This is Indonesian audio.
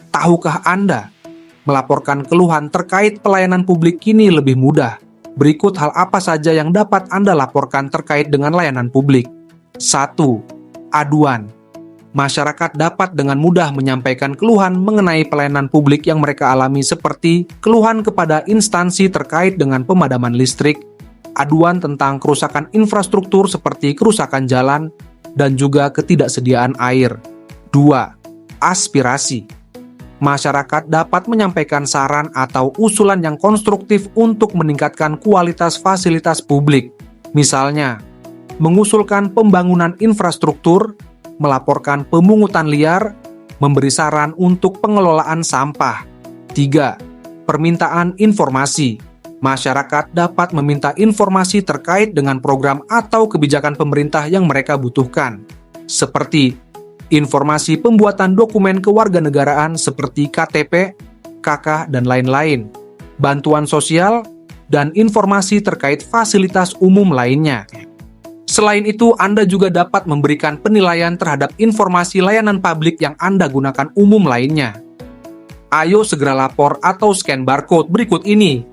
Tahukah Anda, melaporkan keluhan terkait pelayanan publik kini lebih mudah. Berikut hal apa saja yang dapat Anda laporkan terkait dengan layanan publik. 1. Aduan. Masyarakat dapat dengan mudah menyampaikan keluhan mengenai pelayanan publik yang mereka alami seperti keluhan kepada instansi terkait dengan pemadaman listrik, aduan tentang kerusakan infrastruktur seperti kerusakan jalan, dan juga ketidaksediaan air. 2. Aspirasi. Masyarakat dapat menyampaikan saran atau usulan yang konstruktif untuk meningkatkan kualitas fasilitas publik. Misalnya, mengusulkan pembangunan infrastruktur, melaporkan pemungutan liar, memberi saran untuk pengelolaan sampah. 3. Permintaan informasi. Masyarakat dapat meminta informasi terkait dengan program atau kebijakan pemerintah yang mereka butuhkan, seperti informasi pembuatan dokumen kewarganegaraan seperti KTP, KK, dan lain-lain, bantuan sosial, dan informasi terkait fasilitas umum lainnya. Selain itu, Anda juga dapat memberikan penilaian terhadap informasi layanan publik yang Anda gunakan umum lainnya. Ayo segera lapor atau scan barcode berikut ini